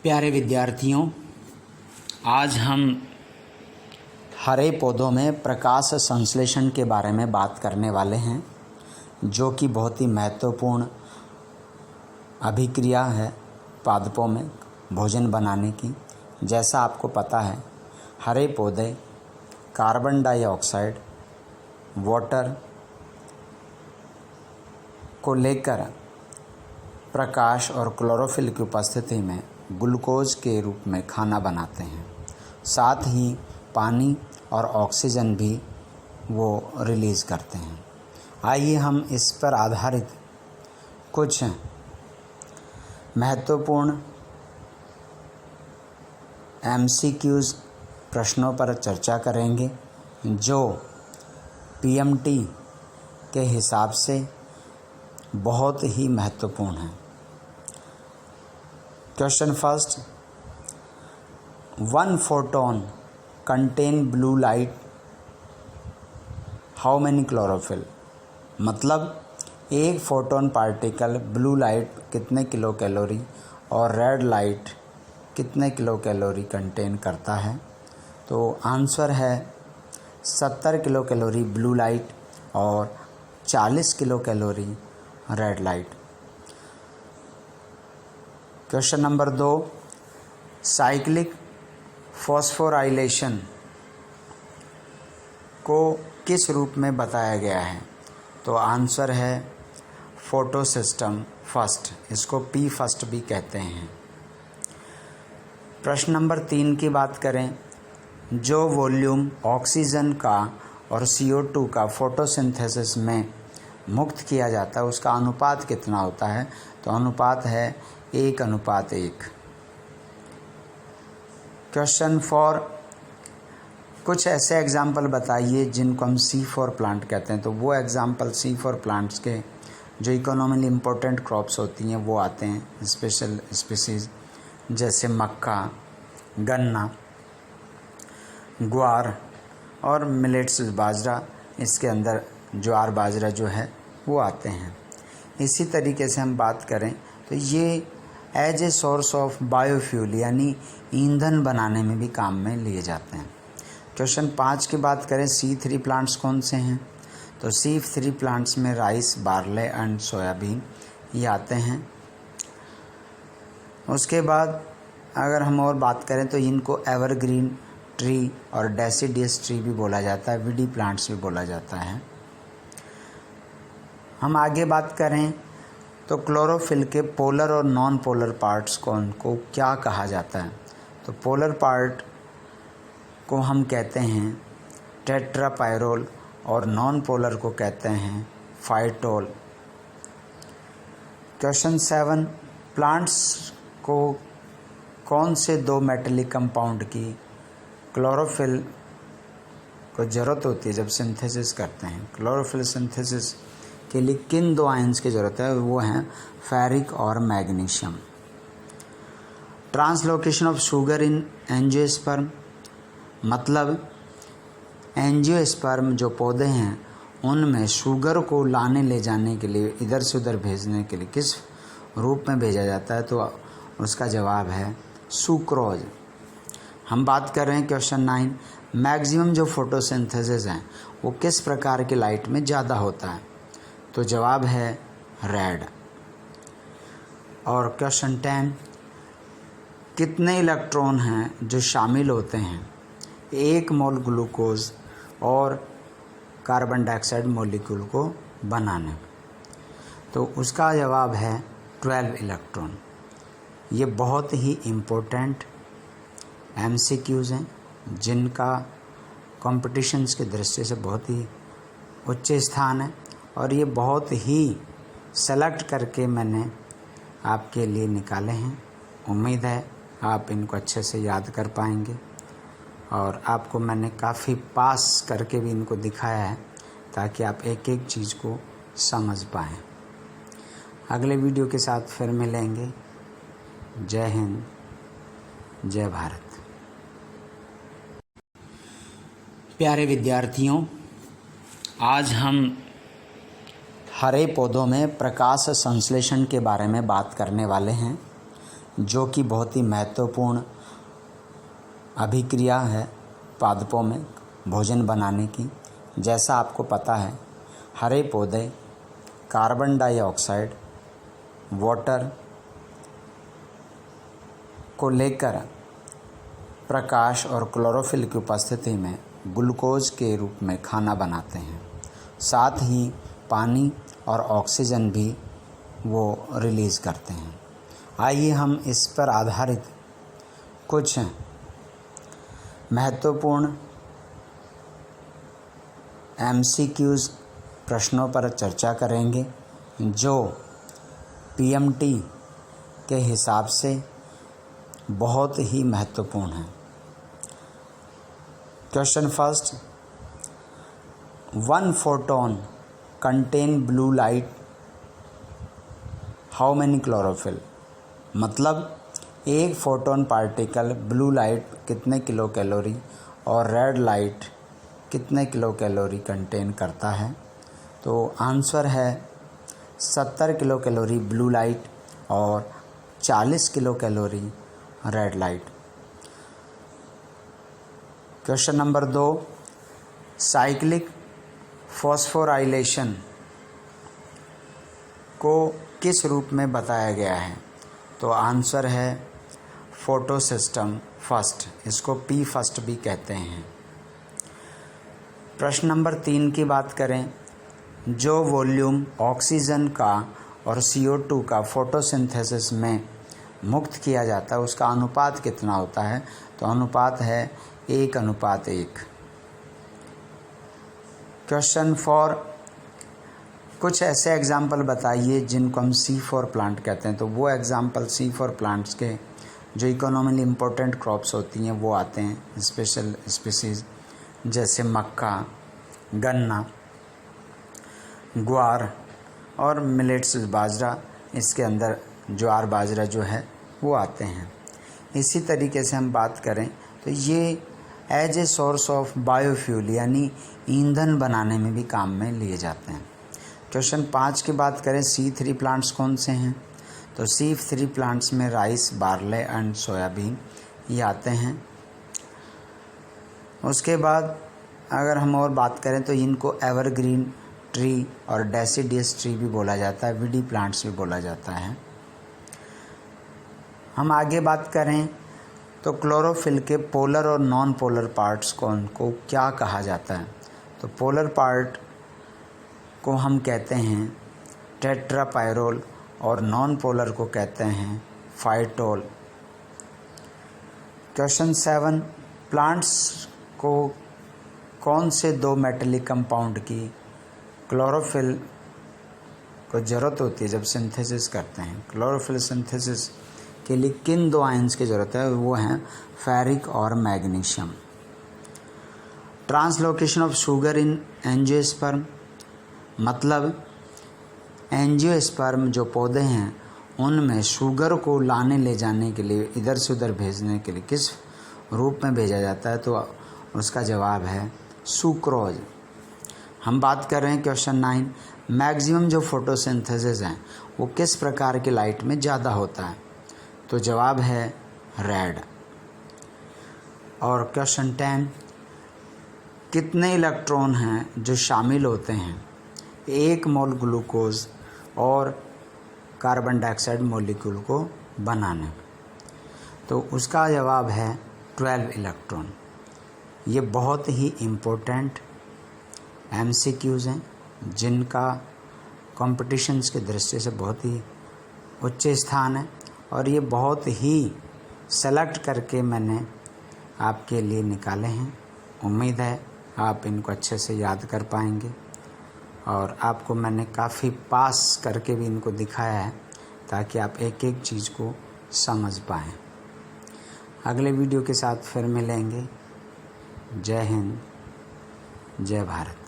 प्यारे विद्यार्थियों, आज हम हरे पौधों में प्रकाश संश्लेषण के बारे में बात करने वाले हैं, जो कि बहुत ही महत्वपूर्ण अभिक्रिया है पादपों में भोजन बनाने की। जैसा आपको पता है, हरे पौधे कार्बन डाइऑक्साइड, वाटर को लेकर प्रकाश और क्लोरोफिल की उपस्थिति में ग्लूकोज के रूप में खाना बनाते हैं। साथ ही पानी और ऑक्सीजन भी वो रिलीज़ करते हैं। आइए हम इस पर आधारित कुछ महत्वपूर्ण MCQs प्रश्नों पर चर्चा करेंगे, जो PMT के हिसाब से बहुत ही महत्वपूर्ण है। Question first, 1 photon contain blue light, how many chlorophyll? मतलब एक फोटोन पार्टिकल ब्लू लाइट कितने किलो कैलोरी और रेड लाइट कितने किलो कैलोरी कंटेन करता है? तो आंसर है 70 किलो कैलोरी ब्लू लाइट और 40 kilo calorie red light. Question number 2, cyclic phosphorylation को किस रूप में बताया गया है? तो आंसर है फोटोसिस्टम फर्स्ट, इसको P फर्स्ट भी कहते हैं। प्रश्न नंबर 3 की बात करें, जो वॉल्यूम ऑक्सीजन का और CO2 का फोटोसिंथेसिस में मुक्त किया जाता है, उसका अनुपात कितना होता है? तो अनुपात है 1:1। क्वेश्चन 4, कुछ ऐसे एग्जाम्पल बताइए जिनको हम C4 प्लांट कहते हैं। तो वो एग्जाम्पल C4 प्लांट्स के जो इकोनॉमिकली इम्पोर्टेंट क्रॉप्स होती हैं वो आते हैं, स्पेशल स्पीसीज जैसे मक्का, गन्ना, ग्वार और मिलेट्स बाजरा। इसके अंदर ज्वार बाजरा जो है वो आते हैं। इसी तरीके से हम बात करें तो ये as a source of biofuel यानी ईंधन बनाने में भी काम में लिए जाते हैं। क्वेश्चन 5 की बात करें, C3 प्लांट्स कौन से हैं? तो C3 प्लांट्स में राइस, बार्ले एंड सोयाबीन ये आते हैं। उसके बाद अगर हम और बात करें तो इनको एवरग्रीन ट्री और डेसिडियस ट्री भी बोला जाता है, विडी प्लांट्स भी बोला जाता है। हम आगे बात करें तो क्लोरोफिल के पोलर और नॉन पोलर पार्ट्स को क्या कहा जाता है? तो पोलर पार्ट को हम कहते हैं टेट्रापायरोल और नॉन पोलर को कहते हैं फाइटोल। क्वेश्चन 7, प्लांट्स को कौन से 2 मेटेलिक कंपाउंड की क्लोरोफिल को ज़रूरत होती है जब सिंथेसिस करते हैं? क्लोरोफिल सिंथेसिस के लिए किन 2 आयंस की ज़रूरत है? वो हैं फेरिक और magnesium. Translocation of sugar in angiosperm, मतलब एंजियोस्पर्म जो पौधे हैं उनमें शुगर को लाने ले जाने के लिए, इधर से उधर भेजने के लिए किस रूप में भेजा जाता है? तो उसका जवाब है सुक्रोज। हम बात कर रहे हैं क्वेश्चन 9, मैक्सिमम जो फोटोसिंथेसिस है वो किस प्रकार की लाइट में ज़्यादा होता है? तो जवाब है रेड। और क्वेश्चन 10, कितने इलेक्ट्रॉन हैं जो शामिल होते हैं 1 मोल ग्लूकोज और कार्बन डाइऑक्साइड मॉलिक्यूल को बनाने में? तो उसका जवाब है 12 इलेक्ट्रॉन। ये बहुत ही इम्पोर्टेंट MCQs हैं, जिनका कॉम्पिटिशन्स की दृष्टि से बहुत ही उच्च स्थान है, और ये बहुत ही सेलेक्ट करके मैंने आपके लिए निकाले हैं। उम्मीद है आप इनको अच्छे से याद कर पाएंगे, और आपको मैंने काफ़ी पास करके भी इनको दिखाया है ताकि आप एक एक चीज़ को समझ पाएँ। अगले वीडियो के साथ फिर मिलेंगे। जय हिंद, जय भारत। प्यारे विद्यार्थियों, आज हम हरे पौधों में प्रकाश संश्लेषण के बारे में बात करने वाले हैं, जो कि बहुत ही महत्वपूर्ण अभिक्रिया है पादपों में भोजन बनाने की। जैसा आपको पता है, हरे पौधे कार्बन डाइऑक्साइड, वाटर को लेकर प्रकाश और क्लोरोफिल की उपस्थिति में ग्लूकोज के रूप में खाना बनाते हैं। साथ ही पानी और ऑक्सीजन भी वो रिलीज़ करते हैं। आइए हम इस पर आधारित कुछ महत्वपूर्ण MCQs प्रश्नों पर चर्चा करेंगे, जो PMT के हिसाब से बहुत ही महत्वपूर्ण है। Question first, 1 photon contain blue light, how many chlorophyll? मतलब एक फोटोन पार्टिकल ब्लू लाइट कितने किलो कैलोरी और रेड लाइट कितने किलो कैलोरी कंटेन करता है? तो आंसर है 70 किलो कैलोरी ब्लू लाइट और 40 kilo calorie red light. Question number 2, cyclic phosphorylation को किस रूप में बताया गया है? तो आंसर है फोटोसिस्टम फर्स्ट, इसको P फर्स्ट भी कहते हैं। प्रश्न नंबर 3 की बात करें, जो वॉल्यूम ऑक्सीजन का और CO2 का फोटोसिंथेसिस में मुक्त किया जाता है उसका अनुपात कितना होता है? तो अनुपात है 1:1। क्वेश्चन 4, कुछ ऐसे एग्जाम्पल बताइए जिनको हम C4 प्लांट कहते हैं। तो वो एग्जाम्पल C4 प्लांट्स के जो इकोनॉमिकली इम्पोर्टेंट क्रॉप्स होती हैं वो आते हैं, स्पेशल स्पीसीज जैसे मक्का, गन्ना, ग्वार और मिलेट्स बाजरा। इसके अंदर ज्वार बाजरा जो है वो आते हैं। इसी तरीके से हम बात करें तो ये as a source of biofuel यानी ईंधन बनाने में भी काम में लिए जाते हैं। क्वेश्चन 5 की बात करें, C3 प्लांट्स कौन से हैं? तो C3 प्लांट्स में राइस, बार्ले एंड सोयाबीन ये आते हैं। उसके बाद अगर हम और बात करें तो इनको एवरग्रीन ट्री और डेसिडियस ट्री भी बोला जाता है, विडी प्लांट्स भी बोला जाता है। हम आगे बात करें तो क्लोरोफिल के पोलर और नॉन पोलर पार्ट्स को क्या कहा जाता है? तो पोलर पार्ट को हम कहते हैं टेट्रापायरोल और नॉन पोलर को कहते हैं फाइटोल। क्वेश्चन 7, प्लांट्स को कौन से 2 मेटेलिक कंपाउंड की क्लोरोफिल को ज़रूरत होती है जब सिंथेसिस करते हैं? क्लोरोफिल सिंथेसिस के लिए किन 2 आयंस की ज़रूरत है? वो हैं फेरिक और magnesium. Translocation of sugar in angiosperm, मतलब एंजियोस्पर्म जो पौधे हैं उनमें शुगर को लाने ले जाने के लिए, इधर से उधर भेजने के लिए किस रूप में भेजा जाता है? तो उसका जवाब है सुक्रोज। हम बात कर रहे हैं क्वेश्चन 9, मैक्सिमम जो फोटोसिंथेसिस है वो किस प्रकार की लाइट में ज़्यादा होता है? तो जवाब है रेड। और क्वेश्चन 10, कितने इलेक्ट्रॉन हैं जो शामिल होते हैं 1 मोल ग्लूकोज और कार्बन डाइऑक्साइड मॉलिक्यूल को बनाने? तो उसका जवाब है 12 इलेक्ट्रॉन। ये बहुत ही इम्पोर्टेंट MCQs हैं जिनका कॉम्पिटिशन्स की दृष्टि से बहुत ही उच्च स्थान है, और ये बहुत ही सेलेक्ट करके मैंने आपके लिए निकाले हैं। उम्मीद है आप इनको अच्छे से याद कर पाएंगे, और आपको मैंने काफ़ी पास करके भी इनको दिखाया है ताकि आप एक एक चीज़ को समझ पाएँ। अगले वीडियो के साथ फिर मिलेंगे। जय हिंद, जय भारत।